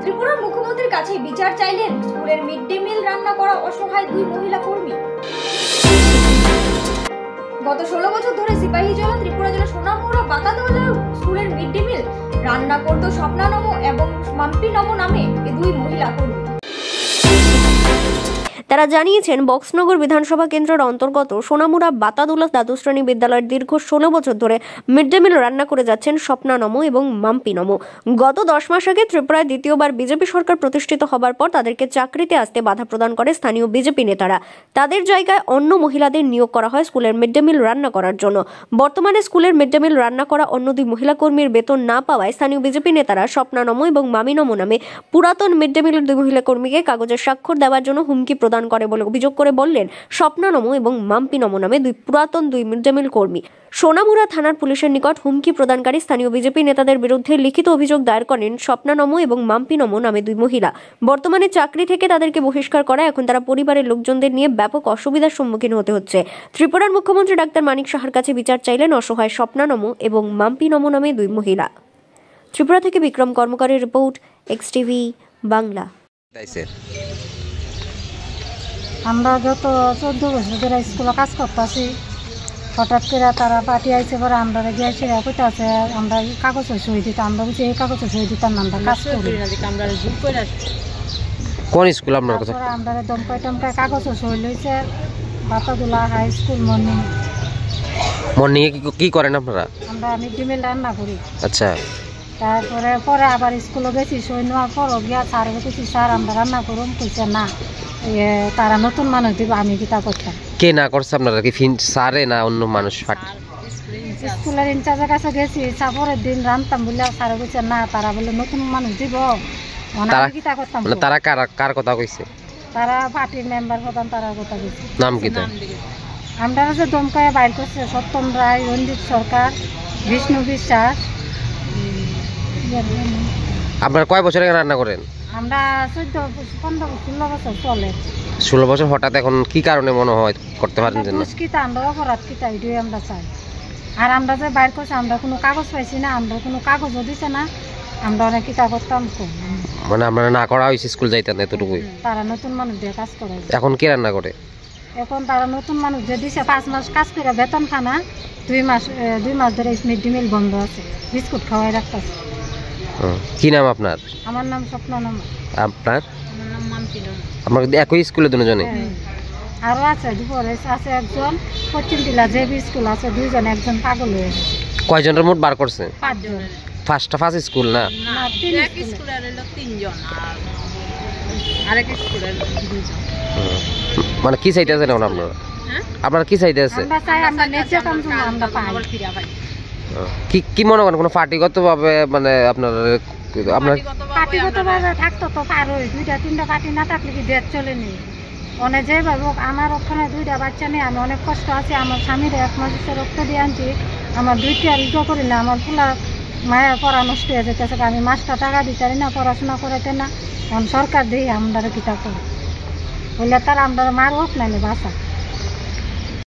ত্রিপুরার মুখ্যমন্ত্রীর কাছে বিচার চাইলেন স্কুলের মিড ডে মিল রান্না করা অসহায় দুই মহিলা কর্মী। গত 16 বছর ধরে সিপাহীজলা ত্রিপুরা জেলা সোনামুড়া বাতাদোলা স্কুলের মিড ডে মিল রান্না করত স্বপ্না নমো এবং মাম্পি নমো নামে এই দুই মহিলা কর্মী। তারা জানিয়েছেন বক্সনগর বিধানসভা কেন্দ্রের অন্তর্গত সোনামুড়া বাতাদোলা দ্বাদশ শ্রেণী বিদ্যালয়ের দীর্ঘ 16 বছর ধরে মিড ডে মিল রান্না করে যাচ্ছেন স্বপ্না নমো এবং মাম্পি নমো। গত 10 মাস আগে ত্রিপুরায় দ্বিতীয়বার বিজেপি সরকার প্রতিষ্ঠিত হবার পর তাদেরকে চাকরিতে আসতে বাধা প্রদান করে স্থানীয় বিজেপি নেতারা। তাদের জায়গায় অন্য মহিলাদের নিয়োগ করা হয় স্কুলের মিড ডে মিল রান্না করার জন্য। বর্তমানে স্কুলের মিড ডে মিল রান্না করা অন্য দুই মহিলা কর্মীর বেতন না পাওয়ায় স্থানীয় বিজেপি নেতারা স্বপ্না নমো এবং মামি নমো নামে পুরাতন মিড ডে মিলের দুই মহিলা কর্মীকে কাগজের স্বাক্ষর দেওয়ার জন্য হুমকি প্রদান করে বলে অভিযোগ করে বললেন স্বপ্না নমো এবং মাম্পি নমো নামে পুরাতন দুই মিড ডে মিল কর্মী। সোনামুড়া থানার পুলিশের নিকট হুমকি প্রদানকারী স্থানীয় বিজেপি নেতাদের বিরুদ্ধে লিখিত অভিযোগ দায়ের করেন স্বপ্না নমো এবং মাম্পি নমো নামে দুই মহিলা। বর্তমানে চাকরি থেকে তাদেরকে বহিষ্কার করা এখন তারা পরিবারের লোকজনদের নিয়ে ব্যাপক অসুবিধার সম্মুখীন হতে হচ্ছে। ত্রিপুরার মুখ্যমন্ত্রী ডাক্তার মানিক সাহার কাছে বিচার চাইলেন অসহায় স্বপ্না নমো এবং মাম্পি নমো নামে দুই মহিলা। ত্রিপুরা থেকে বিক্রম কর্মকারের রিপোর্ট, এক্সটিভি বাংলা। আমরা গত 14 বছর ধরে স্কুলে কাজ করতেছি। হঠাৎ করে তারা পার্টি আইসে পরে আমরা গিয়ে সেরা কইতাছে আমরা কাগজে সই দিতাম। আমরা বুঝি এই কাগজে সই দিতাম না, আমরা কাজ করি। কোন স্কুল আপনার কথা? আমরা দমকাই টমকাই কাগজে সই লইছে বাতাদোলা হাই স্কুল মর্নিং। মর্নিং এ কি করেন আপনারা? আমরা মিড ডে মিল রান্না করি। আচ্ছা, তারপরে পরে আবার স্কুলে গেছি, সই নেওয়ার পর গিয়া স্যার বলছি স্যার আমরা রান্না করুন, কইছে না তারা নতুন মানুষ দিব। আমি কিতা করতাম। কে না করছে আপনারা? কি স্যারে না অন্য মানুষ? স্কুলের ইনচার্জের কাছে গেছি, পরের দিন রান্তাম বলে স্যার কইছে না তারা বলে নতুন মানুষ দিব। কিতা করতাম? তারা কার কথা কইছে? তারা পার্টির মেম্বার প্রধান, তারা কথা কইছে। নাম কিতা? আমরা যে দমকায় বাইর করছে সত্যম রায়, রঞ্জিত সরকার, বিষ্ণু বিশ্বাস। আপনারা কয় বছর আগে রান্না করেন? আমরা 14, 15, 16 বছর চলে। 16 বছর হঠাৎ এখন কি কারণে মনে হয় করতে পারেন? মুশকিলটা আমরা অপরাধ কিতা এটাই আমরা চাই। আর আমরা যে বাইর করছি আমরা কোনো কাগজ পাইছি না, আমরা কোনো কাগজও দিছে না। আমরা অনেক কিতা করতাম কম, মানে আপনারা না করা হয়েছে স্কুল যাইতেন এতটুকুই। তারা নতুন মানুষ দিয়ে কাজ করে। এখন কে রান্না করে? এখন তারা নতুন মানুষ যে দিছে 5 মাস কাজ করে বেতন খানা, 2 মাস ধরে মিড ডে মিল বন্ধ আছে, বিস্কুট খাওয়াই রাখতেছে। কি নাম আপনার? আমার নাম স্বপ্না নমো। আপনার? আমার নাম মাম্পি নমো। আমরা একই স্কুলে দুজনে? আরো আছে দুপুরে আছে একজন, পশ্চিম টিলা যে স্কুল আছে 2 জন, একজন পাগল হয়ে গেছে। কয়জনের মোট বার করছে? 5 জন। ফার্স্ট স্কুল না? না, 3 স্কুলের হলো 3 জন আর আরেক স্কুলের 2 জন। মানে কি চাইতে আছেন এখন আপনারা? আপনারা কি চাইতে আছে? আমরা চাই আমরা নেচে কাম আমরা পাই। কি মনে করেন কোনো পার্টিগতভাবে মানে আপনার পার্টিগতভাবে থাকতো তো পার হই, 2-3টা পার্টি না থাকলে কি দেশ চলেনি। অনেক যেভাবে আমার ওখানে 2টা বাচ্চা নিয়ে আমি অনেক কষ্ট আছি। আমার স্বামীর 1 মাসের রক্ত দিয়ে আনছি। আমার 2টা ইগো করি না, আমার ফুলা মায়ের পড়া নষ্ট হয়ে যেতেছে। আমি মাসটা টাকা দিতে পারি না, পড়াশোনা করাতে না। সরকার দিয়ে আমরা কিতা করি বললে তারা আমরা মার হোক নাহলে বাসা।